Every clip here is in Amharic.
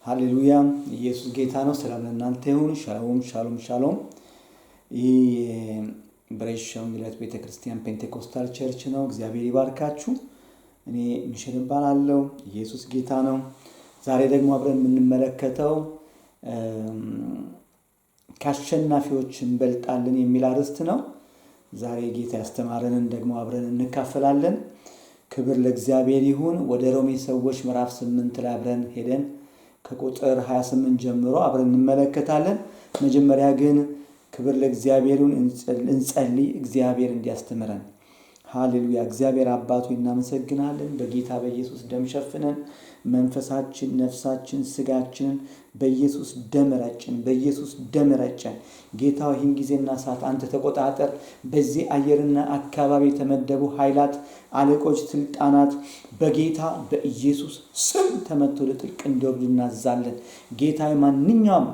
ሃሌሉያ ኢየሱስ ጌታ ነው። ሰላም ለእናንተ ይሁን። ሻሎም ሻሎም። ይህ ብሬሽ ወንጌላዊት ቤተክርስቲያን ፔንቴኮስታል ቸርች ነው። እግዚአብሔር ይባርካችሁ። እኔ ሚሸል እባላለሁ። ኢየሱስ ጌታ ነው። ዛሬ ደግሞ አብረን የምንመለከተው ከአሸናፊዎች እንበልጣለን የሚል አርዕስት ነው። ዛሬ ጌታ ያስተማረንን ደግሞ አብረን እንካፈላለን። ክብር ለእግዚአብሔር ይሁን። ወደ ሮሜ ሰዎች ምዕራፍ 8 ላይ አብረን ሄደን ከቁጥር 28 ጀምሮ አብረን እንመለከታለን። መጀመሪያ ግን ክብር ለእግዚአብሔር ይሁን እንጸልይ፣ እግዚአብሔር እንዲያስተምረን። ሃሌሉያ። እግዚአብሔር አባቱ እናመሰግናለን። በጌታ በኢየሱስ ደም ሸፍነን መንፈሳችን፣ ነፍሳችን፣ ስጋችንን በኢየሱስ ደም ረጨን። በኢየሱስ ደም ረጨን። ጌታ ይህን ጊዜና ሰዓት አንተ ተቆጣጠር። በዚህ አየርና አካባቢ የተመደቡ ኃይላት፣ አለቆች፣ ስልጣናት በጌታ በኢየሱስ ስም ተመቶ ለጥልቅ እንዲወርዱ እናዛለን። ጌታ ማንኛውም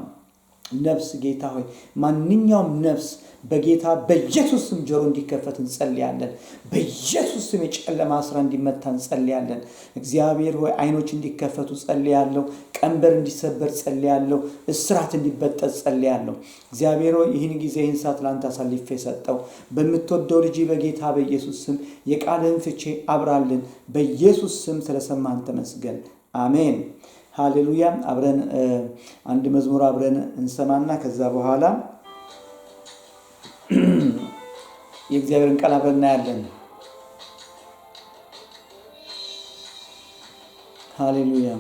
ነፍስ ጌታ ሆይ ማንኛውም ነፍስ በጌታ በኢየሱስ ስም ጆሮ እንዲከፈት እንጸልያለን። በኢየሱስ ስም የጨለማ ስራ እንዲመታ እንጸልያለን። እግዚአብሔር ሆይ አይኖች እንዲከፈቱ ጸልያለሁ። ቀንበር እንዲሰበር ጸልያለሁ። እስራት እንዲበጠስ ጸልያለሁ። እግዚአብሔር ሆይ ይህን ጊዜ ይህን ሰዓት ላንተ አሳልፌ ሰጠው። በምትወደው ልጅ በጌታ በኢየሱስ ስም የቃልህን ፍቺ አብራልን። በኢየሱስ ስም ስለሰማህን ተመስገን። አሜን። ሃሌሉያ። አብረን አንድ መዝሙር አብረን እንሰማና ከዛ በኋላ የእግዚአብሔርን ቃል አብረን እናያለን። ሃሌሉያ።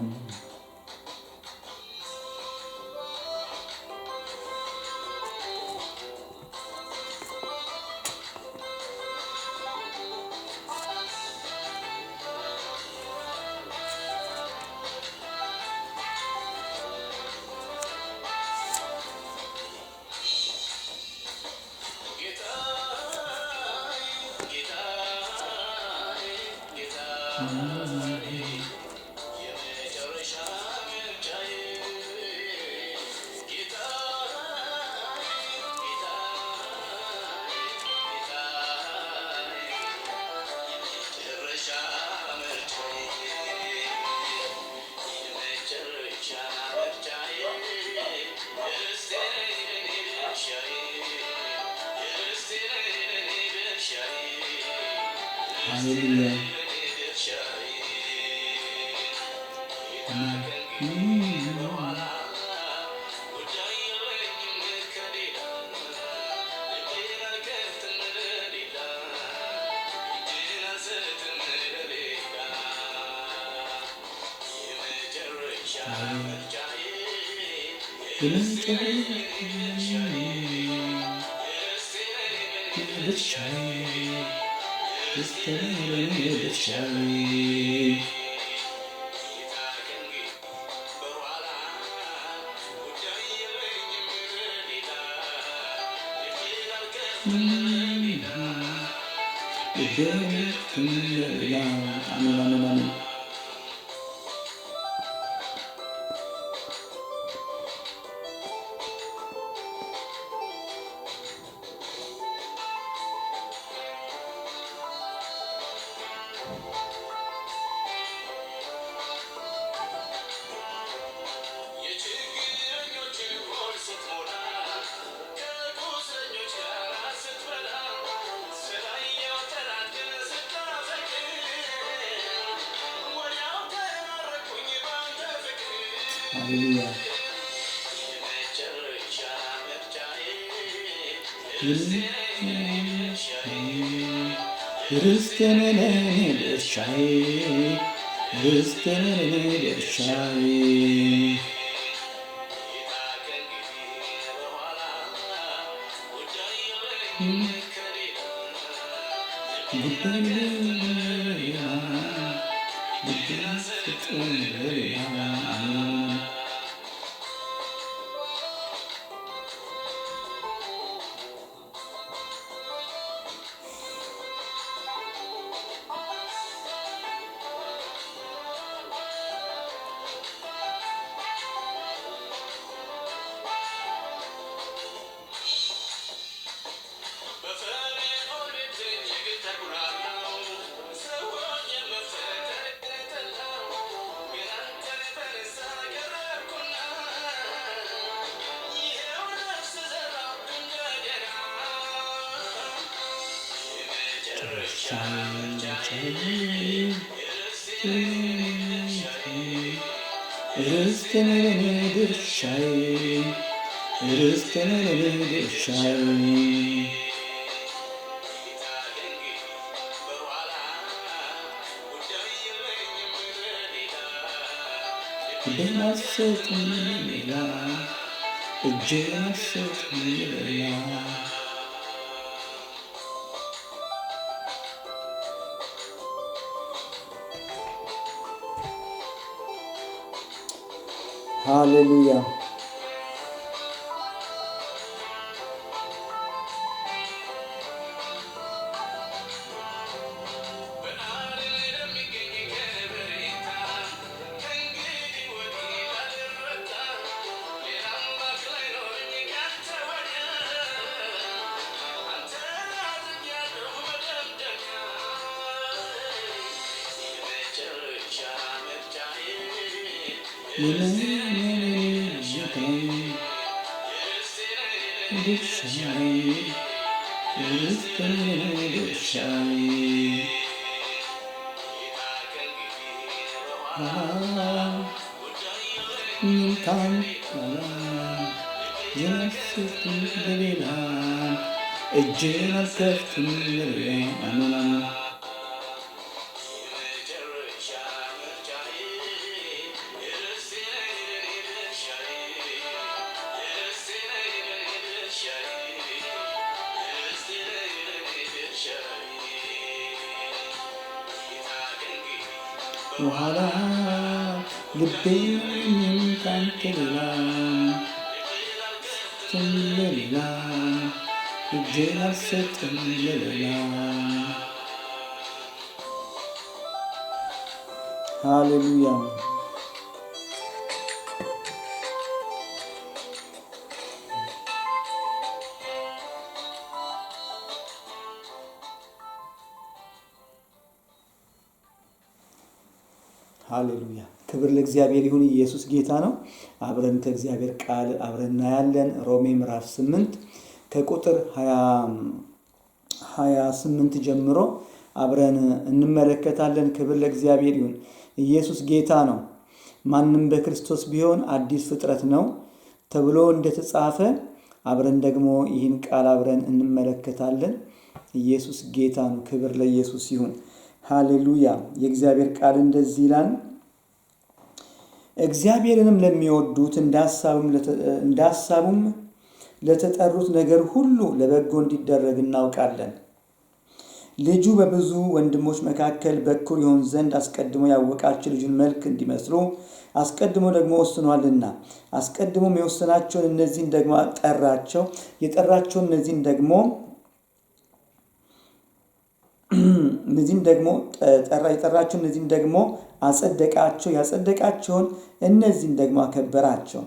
ሃሌሉያ። አሜን። ሃሌሉያ። ርስትነኔ ድርሻዬ ርስትነኔ ድርሻዬ Hallelujah. በኋላ ልቤን ካንተ ሌላ ሌላ እጄን አልሰጥም ለሌላ። ሃሌሉያ። ሃሌሉያ። ክብር ለእግዚአብሔር ይሁን። ኢየሱስ ጌታ ነው። አብረን ከእግዚአብሔር ቃል አብረን እናያለን። ሮሜ ምዕራፍ 8 ከቁጥር 28 ጀምሮ አብረን እንመለከታለን። ክብር ለእግዚአብሔር ይሁን። ኢየሱስ ጌታ ነው። ማንም በክርስቶስ ቢሆን አዲስ ፍጥረት ነው ተብሎ እንደተጻፈ አብረን ደግሞ ይህን ቃል አብረን እንመለከታለን። ኢየሱስ ጌታ ነው። ክብር ለኢየሱስ ይሁን። ሃሌሉያ። የእግዚአብሔር ቃል እንደዚህ ይላል፣ እግዚአብሔርንም ለሚወዱት እንዳሳቡም ለተጠሩት ነገር ሁሉ ለበጎ እንዲደረግ እናውቃለን። ልጁ በብዙ ወንድሞች መካከል በኩር ይሆን ዘንድ አስቀድሞ ያወቃቸው ልጁን መልክ እንዲመስሉ አስቀድሞ ደግሞ ወስኗልና፣ አስቀድሞም የወሰናቸውን እነዚህን ደግሞ ጠራቸው፣ የጠራቸውን እነዚህን ደግሞ የጠራቸው እነዚህን ደግሞ አጸደቃቸው፣ ያጸደቃቸውን እነዚህን ደግሞ አከበራቸው።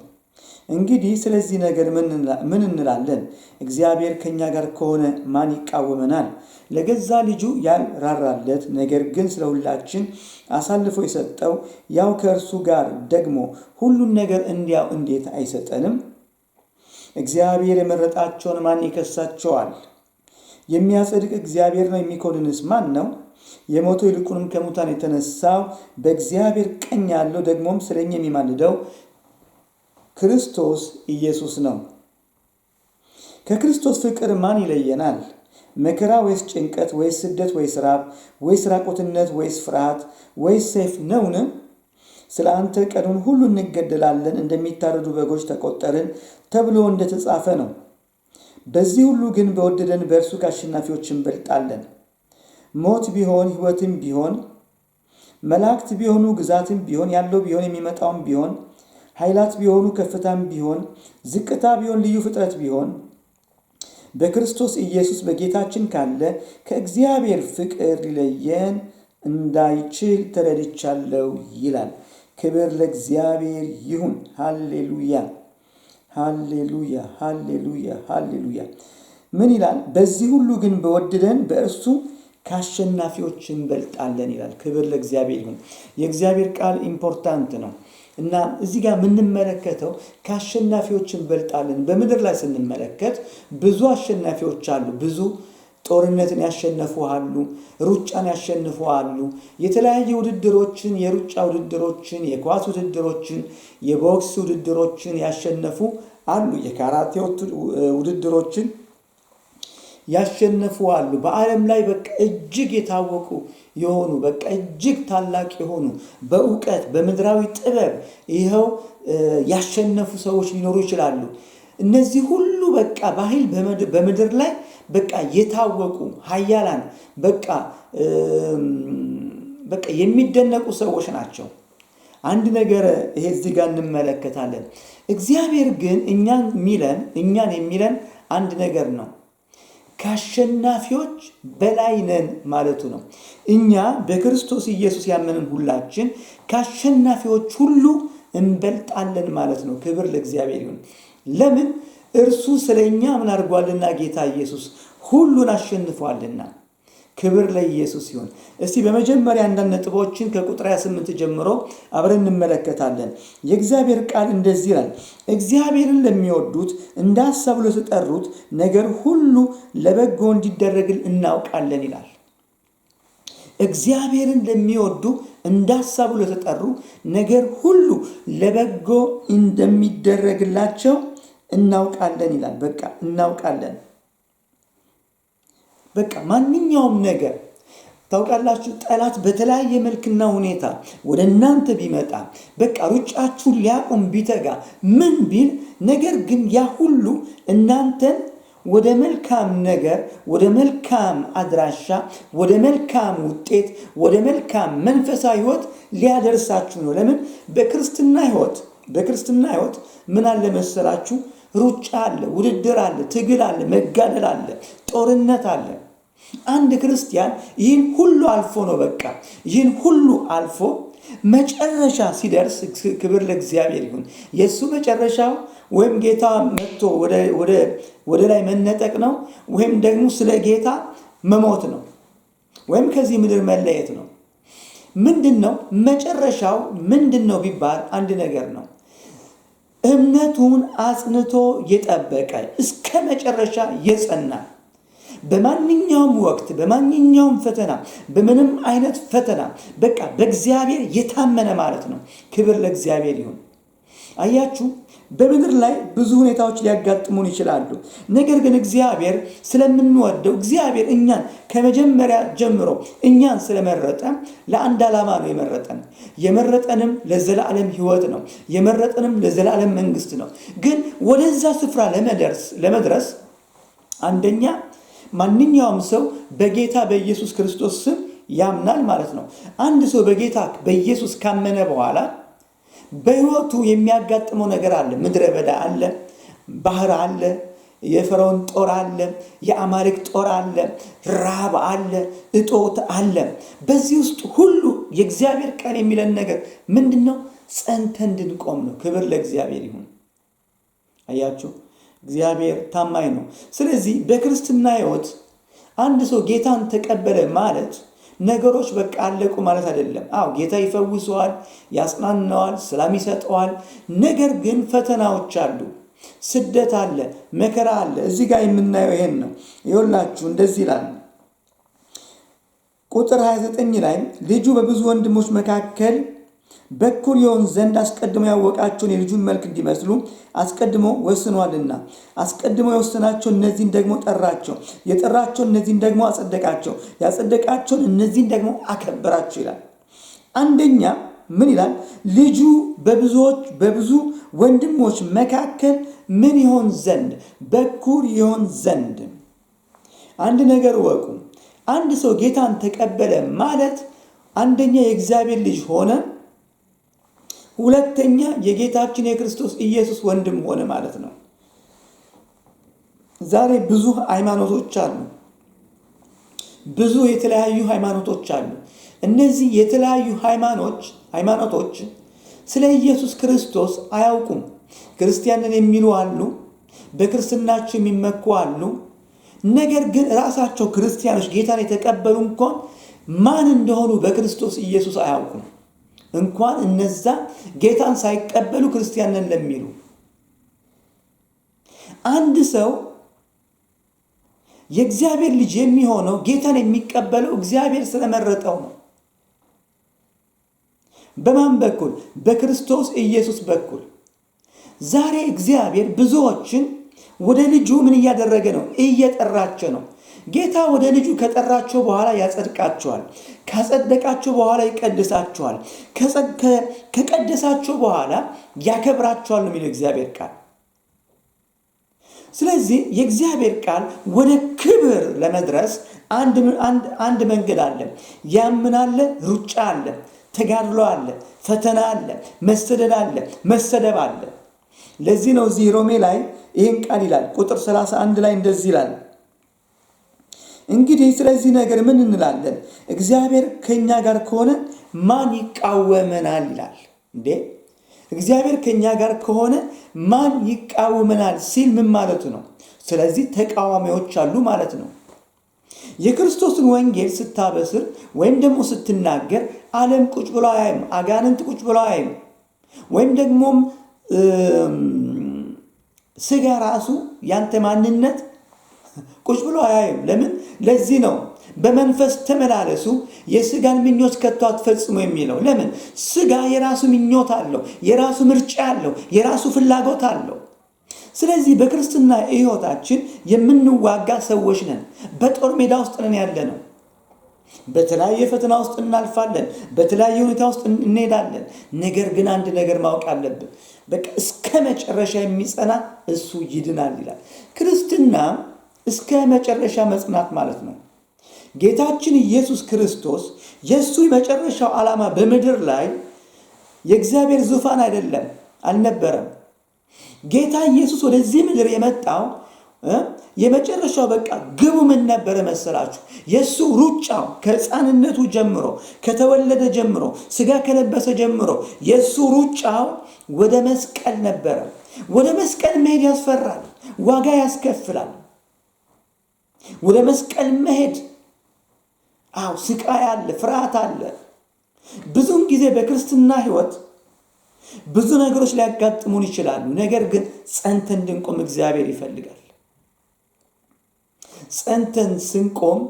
እንግዲህ ስለዚህ ነገር ምን እንላለን? እግዚአብሔር ከኛ ጋር ከሆነ ማን ይቃወመናል? ለገዛ ልጁ ያልራራለት ነገር ግን ስለ ሁላችን አሳልፎ የሰጠው ያው ከእርሱ ጋር ደግሞ ሁሉን ነገር እንዲያው እንዴት አይሰጠንም? እግዚአብሔር የመረጣቸውን ማን ይከሳቸዋል? የሚያጸድቅ እግዚአብሔር ነው። የሚኮንንስ ማን ነው? የሞተው ይልቁንም ከሙታን የተነሳው በእግዚአብሔር ቀኝ ያለው ደግሞም ስለኛ የሚማልደው ክርስቶስ ኢየሱስ ነው። ከክርስቶስ ፍቅር ማን ይለየናል? መከራ ወይስ ጭንቀት ወይስ ስደት ወይስ ራብ ወይስ ራቆትነት ወይስ ፍርሃት ወይስ ሰይፍ ነውን? ስለ አንተ ቀኑን ሁሉ እንገደላለን፣ እንደሚታረዱ በጎች ተቆጠርን ተብሎ እንደተጻፈ ነው። በዚህ ሁሉ ግን በወደደን በእርሱ ከአሸናፊዎች እንበልጣለን። ሞት ቢሆን ሕይወትም ቢሆን መላእክት ቢሆኑ ግዛትም ቢሆን ያለው ቢሆን የሚመጣውም ቢሆን ኃይላት ቢሆኑ ከፍታም ቢሆን ዝቅታ ቢሆን ልዩ ፍጥረት ቢሆን በክርስቶስ ኢየሱስ በጌታችን ካለ ከእግዚአብሔር ፍቅር ሊለየን እንዳይችል ተረድቻለሁ ይላል። ክብር ለእግዚአብሔር ይሁን። ሃሌሉያ ሃሌሉያ ሃሌሉያ ሃሌሉያ። ምን ይላል? በዚህ ሁሉ ግን በወደደን በእርሱ ከአሸናፊዎች እንበልጣለን ይላል። ክብር ለእግዚአብሔር ይሁን። የእግዚአብሔር ቃል ኢምፖርታንት ነው እና እዚህ ጋር የምንመለከተው ከአሸናፊዎች እንበልጣለን። በምድር ላይ ስንመለከት ብዙ አሸናፊዎች አሉ። ብዙ ጦርነትን ያሸነፉ አሉ፣ ሩጫን ያሸነፉ አሉ። የተለያዩ ውድድሮችን፣ የሩጫ ውድድሮችን፣ የኳስ ውድድሮችን፣ የቦክስ ውድድሮችን ያሸነፉ አሉ። የካራቴ ውድድሮችን ያሸነፉ አሉ። በዓለም ላይ በቃ እጅግ የታወቁ የሆኑ በቃ እጅግ ታላቅ የሆኑ በእውቀት በምድራዊ ጥበብ ይኸው ያሸነፉ ሰዎች ሊኖሩ ይችላሉ። እነዚህ ሁሉ በቃ በኃይል በምድር ላይ በቃ የታወቁ ኃያላን በቃ የሚደነቁ ሰዎች ናቸው። አንድ ነገር ይሄ እዚህ ጋር እንመለከታለን። እግዚአብሔር ግን እኛን የሚለን አንድ ነገር ነው። ከአሸናፊዎች በላይ ነን ማለቱ ነው። እኛ በክርስቶስ ኢየሱስ ያመንን ሁላችን ከአሸናፊዎች ሁሉ እንበልጣለን ማለት ነው። ክብር ለእግዚአብሔር ይሁን። ለምን? እርሱ ስለኛ ምን አድርጓልና? ጌታ ኢየሱስ ሁሉን አሸንፏልና። ክብር ለኢየሱስ ይሁን። እስቲ በመጀመሪያ አንዳንድ ነጥቦችን ከቁጥር 28 ጀምሮ አብረን እንመለከታለን። የእግዚአብሔር ቃል እንደዚህ ይላል፣ እግዚአብሔርን ለሚወዱት እንደ ሐሳቡ ለተጠሩት ነገር ሁሉ ለበጎ እንዲደረግ እናውቃለን ይላል። እግዚአብሔርን ለሚወዱ እንደ ሐሳቡ ለተጠሩ ነገር ሁሉ ለበጎ እንደሚደረግላቸው እናውቃለን ይላል። በቃ እናውቃለን። በቃ ማንኛውም ነገር ታውቃላችሁ፣ ጠላት በተለያየ መልክና ሁኔታ ወደ እናንተ ቢመጣ በቃ ሩጫችሁን ሊያቆም ቢተጋ ምን ቢል፣ ነገር ግን ያ ሁሉ እናንተን ወደ መልካም ነገር፣ ወደ መልካም አድራሻ፣ ወደ መልካም ውጤት፣ ወደ መልካም መንፈሳዊ ሕይወት ሊያደርሳችሁ ነው። ለምን? በክርስትና ሕይወት ምን አለ መሰላችሁ? ሩጫ አለ፣ ውድድር አለ፣ ትግል አለ፣ መጋደል አለ፣ ጦርነት አለ። አንድ ክርስቲያን ይህን ሁሉ አልፎ ነው በቃ ይህን ሁሉ አልፎ መጨረሻ ሲደርስ፣ ክብር ለእግዚአብሔር ይሁን፣ የእሱ መጨረሻው ወይም ጌታ መጥቶ ወደ ላይ መነጠቅ ነው፣ ወይም ደግሞ ስለ ጌታ መሞት ነው፣ ወይም ከዚህ ምድር መለየት ነው። ምንድነው መጨረሻው? ምንድነው ቢባል አንድ ነገር ነው። እምነቱን አጽንቶ የጠበቀ እስከ መጨረሻ የጸና፣ በማንኛውም ወቅት በማንኛውም ፈተና፣ በምንም አይነት ፈተና በቃ በእግዚአብሔር የታመነ ማለት ነው። ክብር ለእግዚአብሔር ይሁን። አያችሁ፣ በምድር ላይ ብዙ ሁኔታዎች ሊያጋጥሙን ይችላሉ። ነገር ግን እግዚአብሔር ስለምንወደው፣ እግዚአብሔር እኛን ከመጀመሪያ ጀምሮ እኛን ስለመረጠ ለአንድ ዓላማ ነው የመረጠን። የመረጠንም ለዘላለም ሕይወት ነው። የመረጠንም ለዘላለም መንግስት ነው። ግን ወደዛ ስፍራ ለመድረስ አንደኛ ማንኛውም ሰው በጌታ በኢየሱስ ክርስቶስ ስም ያምናል ማለት ነው። አንድ ሰው በጌታ በኢየሱስ ካመነ በኋላ በሕይወቱ የሚያጋጥመው ነገር አለ። ምድረ በዳ አለ፣ ባህር አለ፣ የፈርዖን ጦር አለ፣ የአማልክት ጦር አለ፣ ራብ አለ፣ እጦት አለ። በዚህ ውስጥ ሁሉ የእግዚአብሔር ቃል የሚለን ነገር ምንድነው? ጸንተን እንድንቆም ነው። ክብር ለእግዚአብሔር ይሁን። አያችሁ፣ እግዚአብሔር ታማኝ ነው። ስለዚህ በክርስትና ሕይወት አንድ ሰው ጌታን ተቀበለ ማለት ነገሮች በቃ አለቁ ማለት አይደለም። ጌታ ይፈውሰዋል፣ ያጽናናዋል፣ ሰላም ይሰጠዋል። ነገር ግን ፈተናዎች አሉ፣ ስደት አለ፣ መከራ አለ። እዚህ ጋር የምናየው ይሄን ነው። ይኸውላችሁ እንደዚህ ይላል ቁጥር 29 ላይ ልጁ በብዙ ወንድሞች መካከል በኩር ይሆን ዘንድ አስቀድሞ ያወቃቸውን የልጁን መልክ እንዲመስሉ አስቀድሞ ወስኗልና፣ አስቀድሞ የወሰናቸው እነዚህን ደግሞ ጠራቸው፣ የጠራቸው እነዚህን ደግሞ አጸደቃቸው፣ ያጸደቃቸውን እነዚህን ደግሞ አከበራቸው ይላል። አንደኛ ምን ይላል? ልጁ በብዙ ወንድሞች መካከል ምን ይሆን ዘንድ? በኩር ይሆን ዘንድ። አንድ ነገር ወቁ። አንድ ሰው ጌታን ተቀበለ ማለት አንደኛ የእግዚአብሔር ልጅ ሆነ፣ ሁለተኛ የጌታችን የክርስቶስ ኢየሱስ ወንድም ሆነ ማለት ነው። ዛሬ ብዙ ሃይማኖቶች አሉ፣ ብዙ የተለያዩ ሃይማኖቶች አሉ። እነዚህ የተለያዩ ሃይማኖቶች ስለ ኢየሱስ ክርስቶስ አያውቁም። ክርስቲያንን የሚሉ አሉ፣ በክርስትናቸው የሚመኩ አሉ። ነገር ግን ራሳቸው ክርስቲያኖች ጌታን የተቀበሉ እንኳን ማን እንደሆኑ በክርስቶስ ኢየሱስ አያውቁም። እንኳን እነዛ ጌታን ሳይቀበሉ ክርስቲያንን ለሚሉ አንድ ሰው የእግዚአብሔር ልጅ የሚሆነው ጌታን የሚቀበለው እግዚአብሔር ስለመረጠው ነው። በማን በኩል? በክርስቶስ ኢየሱስ በኩል። ዛሬ እግዚአብሔር ብዙዎችን ወደ ልጁ ምን እያደረገ ነው? እየጠራቸው ነው። ጌታ ወደ ልጁ ከጠራቸው በኋላ ያጸድቃቸዋል። ካጸደቃቸው በኋላ ይቀድሳቸዋል። ከቀደሳቸው በኋላ ያከብራቸዋል ነው የሚለው እግዚአብሔር ቃል። ስለዚህ የእግዚአብሔር ቃል ወደ ክብር ለመድረስ አንድ መንገድ አለ። ያምን አለ፣ ሩጫ አለ፣ ተጋድሎ አለ፣ ፈተና አለ፣ መሰደድ አለ፣ መሰደብ አለ። ለዚህ ነው እዚህ ሮሜ ላይ ይህን ቃል ይላል። ቁጥር 31 ላይ እንደዚህ ይላል፣ እንግዲህ ስለዚህ ነገር ምን እንላለን? እግዚአብሔር ከኛ ጋር ከሆነ ማን ይቃወመናል ይላል። እንዴ እግዚአብሔር ከኛ ጋር ከሆነ ማን ይቃወመናል ሲል ምን ማለቱ ነው? ስለዚህ ተቃዋሚዎች አሉ ማለት ነው። የክርስቶስን ወንጌል ስታበስር ወይም ደግሞ ስትናገር ዓለም ቁጭ ብሎ አያይም፣ አጋንንት ቁጭ ብሎ አያይም፣ ወይም ደግሞ ስጋ ራሱ ያንተ ማንነት ቁጭ ብሎ አያይም። ለምን? ለዚህ ነው በመንፈስ ተመላለሱ የስጋን ምኞት ከቶ አትፈጽሙ የሚለው። ለምን? ስጋ የራሱ ምኞት አለው፣ የራሱ ምርጫ አለው፣ የራሱ ፍላጎት አለው። ስለዚህ በክርስትና ሕይወታችን የምንዋጋ ሰዎች ነን። በጦር ሜዳ ውስጥ ነን ያለነው። በተለያየ ፈተና ውስጥ እናልፋለን፣ በተለያየ ሁኔታ ውስጥ እንሄዳለን። ነገር ግን አንድ ነገር ማወቅ አለብን። በቃ እስከ መጨረሻ የሚጸና እሱ ይድናል ይላል። ክርስትና እስከ መጨረሻ መጽናት ማለት ነው። ጌታችን ኢየሱስ ክርስቶስ የሱ መጨረሻው ዓላማ በምድር ላይ የእግዚአብሔር ዙፋን አይደለም፣ አልነበረም። ጌታ ኢየሱስ ወደዚህ ምድር የመጣው የመጨረሻው በቃ ግቡ ምን ነበረ መሰላችሁ? የሱ ሩጫው ከሕፃንነቱ ጀምሮ፣ ከተወለደ ጀምሮ፣ ስጋ ከለበሰ ጀምሮ የሱ ሩጫው ወደ መስቀል ነበረ። ወደ መስቀል መሄድ ያስፈራል፣ ዋጋ ያስከፍላል። ወደ መስቀል መሄድ ስቃይ አለ፣ ፍርሃት አለ። ብዙውን ጊዜ በክርስትና ሕይወት ብዙ ነገሮች ሊያጋጥሙን ይችላሉ። ነገር ግን ጸንተን እንድንቆም እግዚአብሔር ይፈልጋል። ጸንተን ስንቆም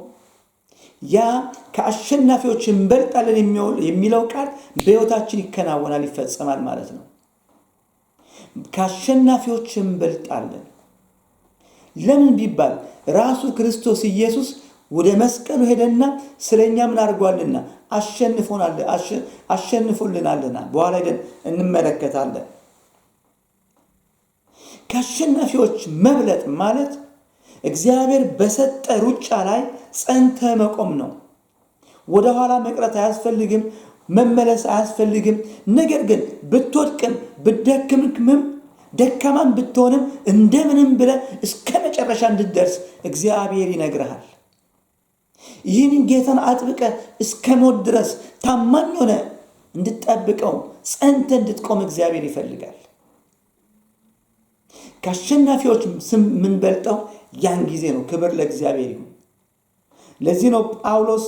ያ ከአሸናፊዎች እንበልጣለን የሚለው ቃል በሕይወታችን ይከናወናል፣ ይፈጸማል ማለት ነው። ከአሸናፊዎች እንበልጣለን። ለምን ቢባል ራሱ ክርስቶስ ኢየሱስ ወደ መስቀሉ ሄደና ስለኛ ምን አድርጓልና አሸንፎልናልና በኋላ ሄደን እንመለከታለን። ከአሸናፊዎች መብለጥ ማለት እግዚአብሔር በሰጠ ሩጫ ላይ ጸንተ መቆም ነው። ወደ ኋላ መቅረት አያስፈልግም፣ መመለስ አያስፈልግም። ነገር ግን ብትወድቅም ብትደክምም ደካማም ብትሆንም እንደምንም ብለህ እስከ መጨረሻ እንድትደርስ እግዚአብሔር ይነግርሃል። ይህንን ጌታን አጥብቀ እስከ ሞት ድረስ ታማኝ ሆነ እንድትጠብቀው ጸንተ እንድትቆም እግዚአብሔር ይፈልጋል። ከአሸናፊዎች የምንበልጠው ያን ጊዜ ነው። ክብር ለእግዚአብሔር ይሁን። ለዚህ ነው ጳውሎስ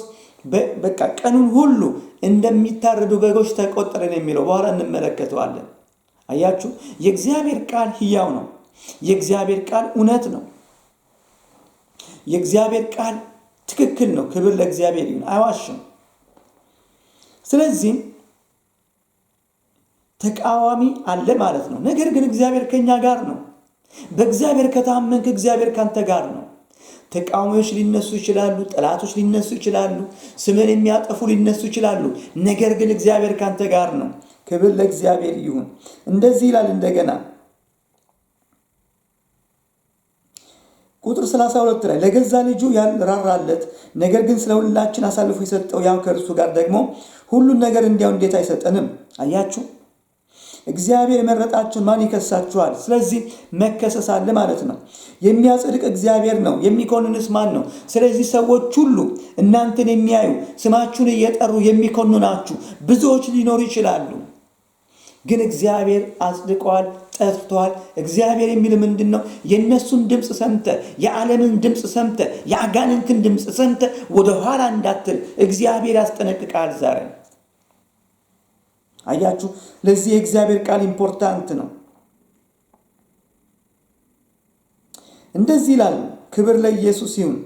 በቃ ቀኑን ሁሉ እንደሚታረዱ በጎች ተቆጠረን የሚለው። በኋላ እንመለከተዋለን። አያችሁ፣ የእግዚአብሔር ቃል ሕያው ነው። የእግዚአብሔር ቃል እውነት ነው። የእግዚአብሔር ቃል ትክክል ነው። ክብር ለእግዚአብሔር ይሁን። አይዋሽም። ስለዚህ ተቃዋሚ አለ ማለት ነው። ነገር ግን እግዚአብሔር ከኛ ጋር ነው። በእግዚአብሔር ከታመንክ እግዚአብሔር ካንተ ጋር ነው። ተቃዋሚዎች ሊነሱ ይችላሉ፣ ጠላቶች ሊነሱ ይችላሉ፣ ስምን የሚያጠፉ ሊነሱ ይችላሉ። ነገር ግን እግዚአብሔር ካንተ ጋር ነው። ክብር ለእግዚአብሔር ይሁን። እንደዚህ ይላል እንደገና ቁጥር 32 ላይ ለገዛ ልጁ ያልራራለት ነገር ግን ስለ ሁላችን አሳልፎ የሰጠው ያው ከእርሱ ጋር ደግሞ ሁሉን ነገር እንዲያው እንዴት አይሰጠንም? አያችሁ፣ እግዚአብሔር የመረጣችሁን ማን ይከሳችኋል? ስለዚህ መከሰስ አለ ማለት ነው። የሚያጸድቅ እግዚአብሔር ነው። የሚኮንንስ ማን ነው? ስለዚህ ሰዎች ሁሉ እናንተን የሚያዩ ስማችሁን እየጠሩ የሚኮንናችሁ ብዙዎች ሊኖሩ ይችላሉ። ግን እግዚአብሔር አጽድቀዋል፣ ጠርቷል። እግዚአብሔር የሚል ምንድነው? የነሱን ድምጽ ሰምተ፣ የዓለምን ድምጽ ሰምተ፣ የአጋንንትን ድምጽ ሰምተ ወደ ኋላ እንዳትል እግዚአብሔር ያስጠነቅቃል ዛሬ። አያችሁ፣ ለዚህ የእግዚአብሔር ቃል ኢምፖርታንት ነው። እንደዚህ ይላል ክብር ለኢየሱስ ይሁን።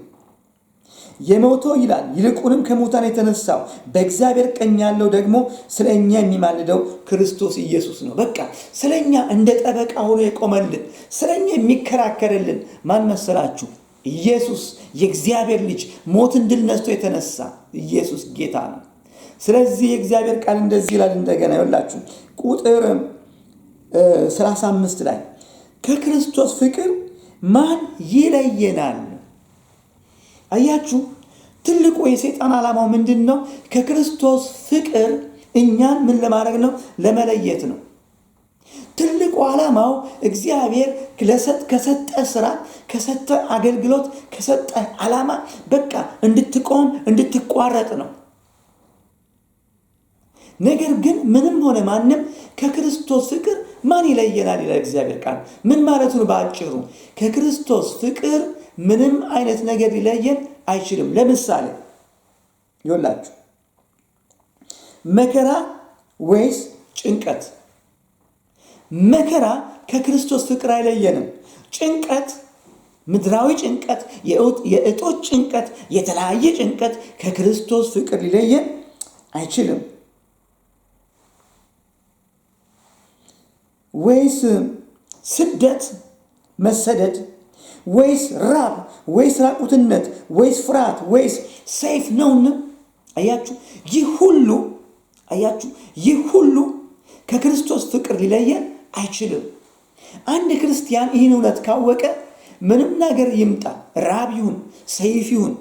የሞተው ይላል ይልቁንም ከሙታን የተነሳው በእግዚአብሔር ቀኝ ያለው ደግሞ ስለኛ የሚማልደው ክርስቶስ ኢየሱስ ነው። በቃ ስለኛ እንደ ጠበቃ ሆኖ የቆመልን፣ ስለኛ የሚከራከርልን ማን መሰላችሁ? ኢየሱስ የእግዚአብሔር ልጅ፣ ሞትን ድል ነስቶ የተነሳ ኢየሱስ ጌታ ነው። ስለዚህ የእግዚአብሔር ቃል እንደዚህ ይላል። እንደገና ይኸውላችሁ ቁጥር 35 ላይ ከክርስቶስ ፍቅር ማን ይለየናል? አያችሁ ትልቁ የሰይጣን ዓላማው ምንድነው? ከክርስቶስ ፍቅር እኛን ምን ለማድረግ ነው? ለመለየት ነው። ትልቁ ዓላማው እግዚአብሔር ከሰጠ ስራ፣ ከሰጠ አገልግሎት፣ ከሰጠ ዓላማ በቃ እንድትቆም እንድትቋረጥ ነው። ነገር ግን ምንም ሆነ ማንም ከክርስቶስ ፍቅር ማን ይለየናል ይላል እግዚአብሔር ቃል። ምን ማለት ነው? በአጭሩ ከክርስቶስ ፍቅር ምንም አይነት ነገር ሊለየን አይችልም። ለምሳሌ ይኸውላችሁ መከራ ወይስ ጭንቀት? መከራ ከክርስቶስ ፍቅር አይለየንም። ጭንቀት፣ ምድራዊ ጭንቀት፣ የእጦት ጭንቀት፣ የተለያየ ጭንቀት ከክርስቶስ ፍቅር ሊለየን አይችልም። ወይስ ስደት፣ መሰደድ፣ ወይስ ራብ፣ ወይስ ራቁትነት፣ ወይስ ፍርሃት፣ ወይስ ሰይፍ ነውን? አያችሁ ይህ ሁሉ ከክርስቶስ ፍቅር ሊለየን አይችልም። አንድ ክርስቲያን ይህን እውነት ካወቀ ምንም ነገር ይምጣ፣ ራብ ይሁን፣ ሰይፍ ይሁን፣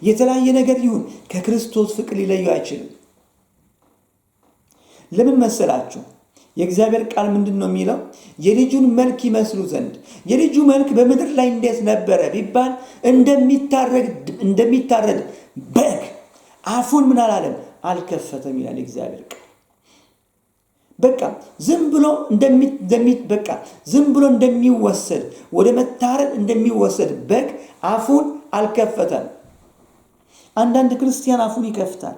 የተለያየ ነገር ይሁን፣ ከክርስቶስ ፍቅር ሊለየው አይችልም። ለምን መሰላችሁ? የእግዚአብሔር ቃል ምንድነው የሚለው? የልጁን መልክ ይመስሉ ዘንድ። የልጁ መልክ በምድር ላይ እንዴት ነበረ ቢባል እንደሚታረድ በግ አፉን ምን አላለም? አልከፈተም ይላል የእግዚአብሔር ቃል። በቃ ዝም ብሎ እንደሚወሰድ ወደ መታረድ እንደሚወሰድ በግ አፉን አልከፈተም። አንዳንድ ክርስቲያን አፉን ይከፍታል።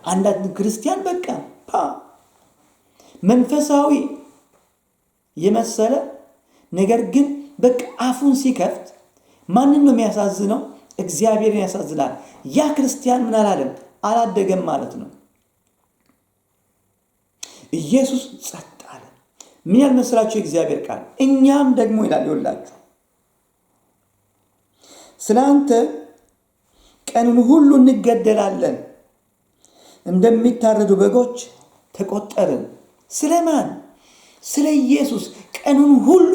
አንዳንድ ክርስቲያን በቃ መንፈሳዊ የመሰለ ነገር ግን በቃ አፉን ሲከፍት ማንን ነው የሚያሳዝነው? እግዚአብሔርን ያሳዝናል። ያ ክርስቲያን ምን አላለም? አላደገም ማለት ነው። ኢየሱስ ጸጥ አለ። ምን ያልመስላችሁ የእግዚአብሔር ቃል? እኛም ደግሞ ይላል ይኸውላችሁ ስላንተ ቀኑን ሁሉ እንገደላለን፣ እንደሚታረዱ በጎች ተቆጠርን። ስለማን? ስለ ኢየሱስ ቀኑን ሁሉ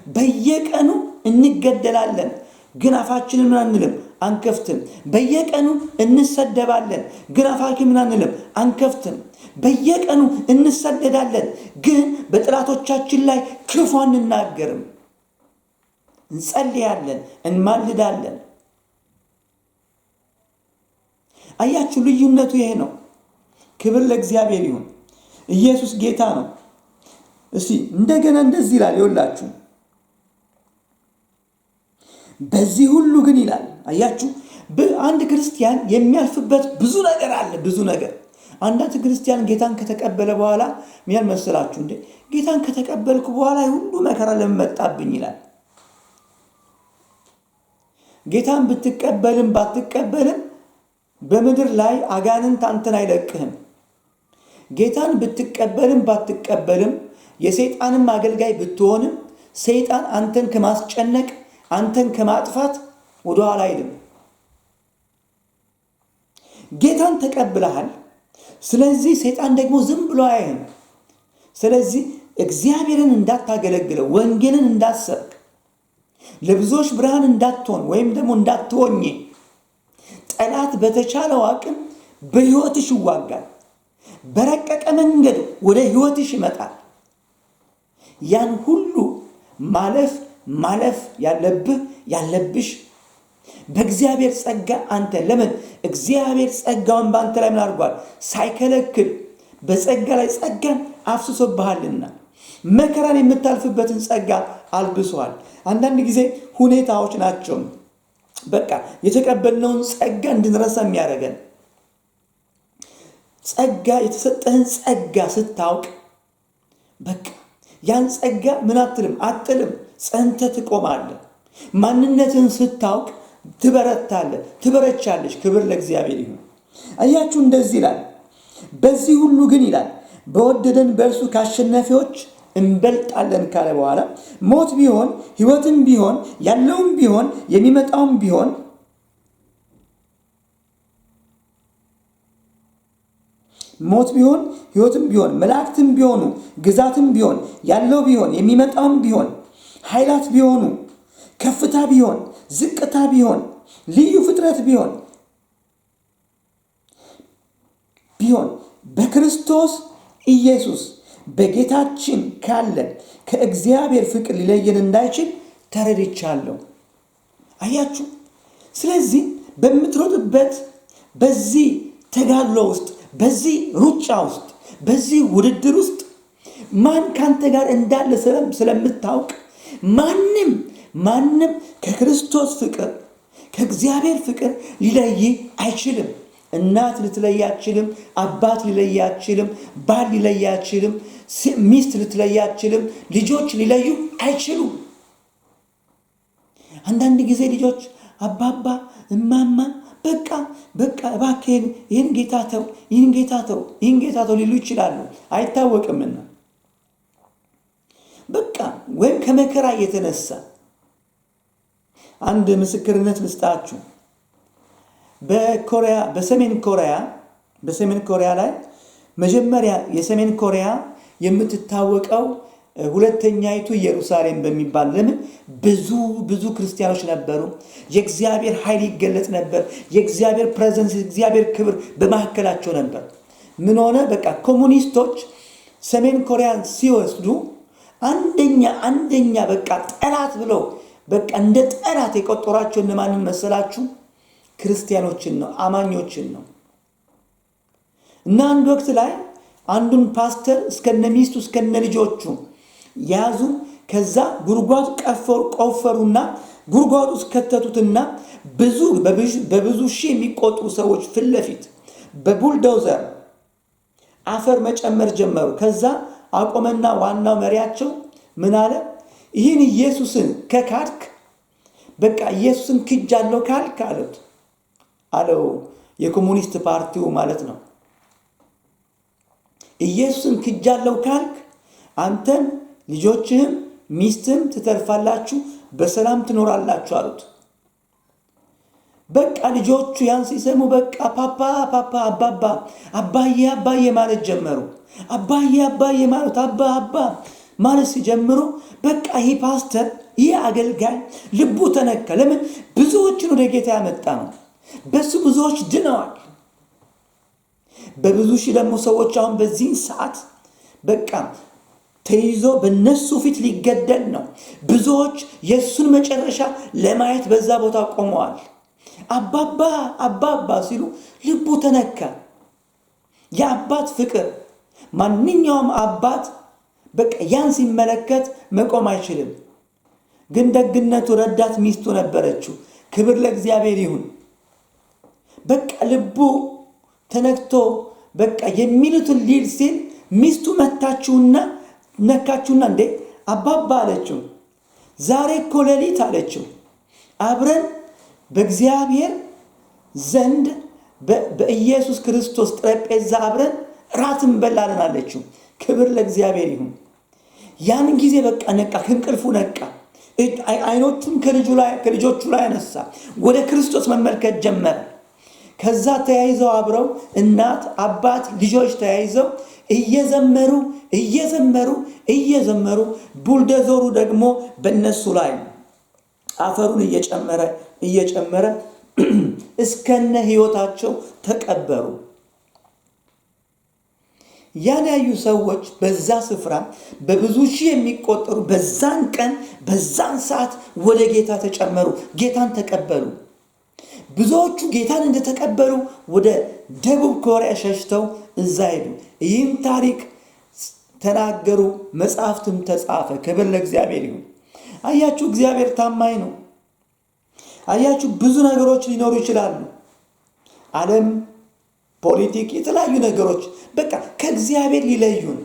በየቀኑ እንገደላለን፣ ግን አፋችንን ምን አንልም? አንከፍትም። በየቀኑ እንሰደባለን፣ ግን አፋችንን ምን አንልም? አንከፍትም። በየቀኑ እንሰደዳለን፣ ግን በጥላቶቻችን ላይ ክፉ አንናገርም። እንጸልያለን፣ እንማልዳለን። አያችሁ ልዩነቱ ይሄ ነው። ክብር ለእግዚአብሔር ይሁን። ኢየሱስ ጌታ ነው። እስቲ እንደገና እንደዚህ ይላል ይኸውላችሁ በዚህ ሁሉ ግን ይላል። አያችሁ አንድ ክርስቲያን የሚያልፍበት ብዙ ነገር አለ። ብዙ ነገር። አንዳንድ ክርስቲያን ጌታን ከተቀበለ በኋላ ምን መሰላችሁ? እንዴ ጌታን ከተቀበልኩ በኋላ ሁሉ መከራ ለመጣብኝ ይላል። ጌታን ብትቀበልም ባትቀበልም በምድር ላይ አጋንንት አንተን አይለቅህም። ጌታን ብትቀበልም ባትቀበልም የሰይጣንም አገልጋይ ብትሆንም ሰይጣን አንተን ከማስጨነቅ አንተን ከማጥፋት ወደ ኋላ አይልም። ጌታን ተቀብለሃል። ስለዚህ ሰይጣን ደግሞ ዝም ብሎ አይሄም። ስለዚህ እግዚአብሔርን እንዳታገለግለው፣ ወንጌልን እንዳትሰብክ፣ ለብዙዎች ብርሃን እንዳትሆን ወይም ደግሞ እንዳትሆኝ ጠላት በተቻለው አቅም በሕይወትሽ ይዋጋል። በረቀቀ መንገድ ወደ ሕይወትሽ ይመጣል። ያን ሁሉ ማለፍ ያለብሽ በእግዚአብሔር ጸጋ አንተ ለምን እግዚአብሔር ጸጋውን በአንተ ላይ ምን አድርጓል? ሳይከለክል በጸጋ ላይ ጸጋን አፍስሶብሃልና መከራን የምታልፍበትን ጸጋ አልብሷል። አንዳንድ ጊዜ ሁኔታዎች ናቸው በቃ የተቀበልነውን ጸጋ እንድንረሳ የሚያደርገን። ጸጋ የተሰጠህን ጸጋ ስታውቅ በቃ ያን ጸጋ ምን አትልም፣ ጸንተህ ትቆማለህ። ማንነትን ስታውቅ ትበረታለህ፣ ትበረቻለሽ። ክብር ለእግዚአብሔር ይሁን። አያችሁ እንደዚህ ይላል፣ በዚህ ሁሉ ግን ይላል በወደደን በእርሱ ከአሸናፊዎች እንበልጣለን ካለ በኋላ ሞት ቢሆን ሕይወትም ቢሆን ያለውም ቢሆን የሚመጣውም ቢሆን ሞት ቢሆን ሕይወትም ቢሆን መላእክትም ቢሆኑ ግዛትም ቢሆን ያለው ቢሆን የሚመጣውም ቢሆን ኃይላት ቢሆኑ ከፍታ ቢሆን ዝቅታ ቢሆን ልዩ ፍጥረት ቢሆን በክርስቶስ ኢየሱስ በጌታችን ካለ ከእግዚአብሔር ፍቅር ሊለየን እንዳይችል ተረድቻለሁ። አያችሁ። ስለዚህ በምትሮጥበት በዚህ ተጋድሎ ውስጥ፣ በዚህ ሩጫ ውስጥ፣ በዚህ ውድድር ውስጥ ማን ካንተ ጋር እንዳለ ስለምታውቅ ማንም ከክርስቶስ ፍቅር ከእግዚአብሔር ፍቅር ሊለይ አይችልም። እናት ልትለይ አትችልም። አባት ሊለይ አይችልም። ባል ሊለይ አይችልም። ሚስት ልትለይ አትችልም። ልጆች ሊለዩ አይችሉም። አንዳንድ ጊዜ ልጆች አባባ እማማ በቃ እባክህን ይህን ጌታ ተው ሊሉ ይችላሉ። አይታወቅምና በቃ ወይም ከመከራ የተነሳ አንድ ምስክርነት ልስጣችሁ። በሰሜን ኮሪያ ላይ መጀመሪያ የሰሜን ኮሪያ የምትታወቀው ሁለተኛይቱ ኢየሩሳሌም በሚባል ለምን ብዙ ክርስቲያኖች ነበሩ። የእግዚአብሔር ኃይል ይገለጽ ነበር። የእግዚአብሔር ፕሬዘንስ፣ የእግዚአብሔር ክብር በመካከላቸው ነበር። ምን ሆነ? በቃ ኮሙኒስቶች ሰሜን ኮሪያን ሲወስዱ አንደኛ በቃ ጠላት ብለው በቃ እንደ ጠላት የቆጠሯቸው እነማንን መሰላችሁ? ክርስቲያኖችን ነው፣ አማኞችን ነው። እና አንድ ወቅት ላይ አንዱን ፓስተር እስከነ ሚስቱ እስከነ ልጆቹ ያዙ። ከዛ ጉድጓድ ቆፈሩና ጉድጓድ ውስጥ ከተቱትና በብዙ ሺህ የሚቆጠሩ ሰዎች ፊት ለፊት በቡልዶዘር አፈር መጨመር ጀመሩ። ከዛ አቆመና ዋናው መሪያቸው ምን አለ? ይህን ኢየሱስን ከካድክ በቃ ኢየሱስን ክጃለሁ ካልክ አለው። የኮሙኒስት ፓርቲው ማለት ነው። ኢየሱስን ክጃለሁ ካልክ አንተም ልጆችህም ሚስትህም ትተርፋላችሁ፣ በሰላም ትኖራላችሁ አሉት። በቃ ልጆቹ ያን ሲሰሙ በቃ ፓፓ አባባ አባዬ ማለት ጀመሩ። አባዬ ማለት አባ ማለት ሲጀምሩ በቃ ይህ ፓስተር ይህ አገልጋይ ልቡ ተነካ። ለምን? ብዙዎችን ወደ ጌታ ያመጣ ነው። በሱ ብዙዎች ድነዋል። በብዙ ሺህ ደግሞ ሰዎች አሁን በዚህ ሰዓት በቃ ተይዞ በነሱ ፊት ሊገደል ነው። ብዙዎች የሱን መጨረሻ ለማየት በዛ ቦታ ቆመዋል። አባባ ሲሉ ልቡ ተነካ። የአባት ፍቅር፣ ማንኛውም አባት በቃ ያን ሲመለከት መቆም አይችልም። ግን ደግነቱ ረዳት ሚስቱ ነበረችው። ክብር ለእግዚአብሔር ይሁን። በቃ ልቡ ተነክቶ በቃ የሚሉትን ሊል ሲል ሚስቱ ነካችሁና እንዴ አባባ አለችው። ዛሬ እኮ ሌሊት አለችው አብረን በእግዚአብሔር ዘንድ በኢየሱስ ክርስቶስ ጠረጴዛ አብረን ራት እንበላለን አለችው። ክብር ለእግዚአብሔር ይሁን። ያን ጊዜ በቃ ነቃ፣ ከእንቅልፉ ነቃ። አይኖቹን ከልጆቹ ላይ አነሳ፣ ወደ ክርስቶስ መመልከት ጀመረ። ከዛ ተያይዘው አብረው እናት አባት ልጆች ተያይዘው እየዘመሩ ቡልዶዘሩ ደግሞ በእነሱ ላይ አፈሩን እየጨመረ እስከነ ሕይወታቸው ተቀበሩ። ያን ያዩ ሰዎች በዛ ስፍራ በብዙ ሺህ የሚቆጠሩ በዛን ቀን በዛን ሰዓት ወደ ጌታ ተጨመሩ፣ ጌታን ተቀበሉ። ብዙዎቹ ጌታን እንደተቀበሉ ወደ ደቡብ ኮሪያ ሸሽተው እዛ ሄዱ። ይህም ታሪክ ተናገሩ፣ መጽሐፍትም ተጻፈ። ክብር ለእግዚአብሔር ይሁን። አያችሁ፣ እግዚአብሔር ታማኝ ነው። አያችሁ፣ ብዙ ነገሮች ሊኖሩ ይችላሉ። ዓለም፣ ፖለቲክ፣ የተለያዩ ነገሮች በቃ ከእግዚአብሔር ሊለዩን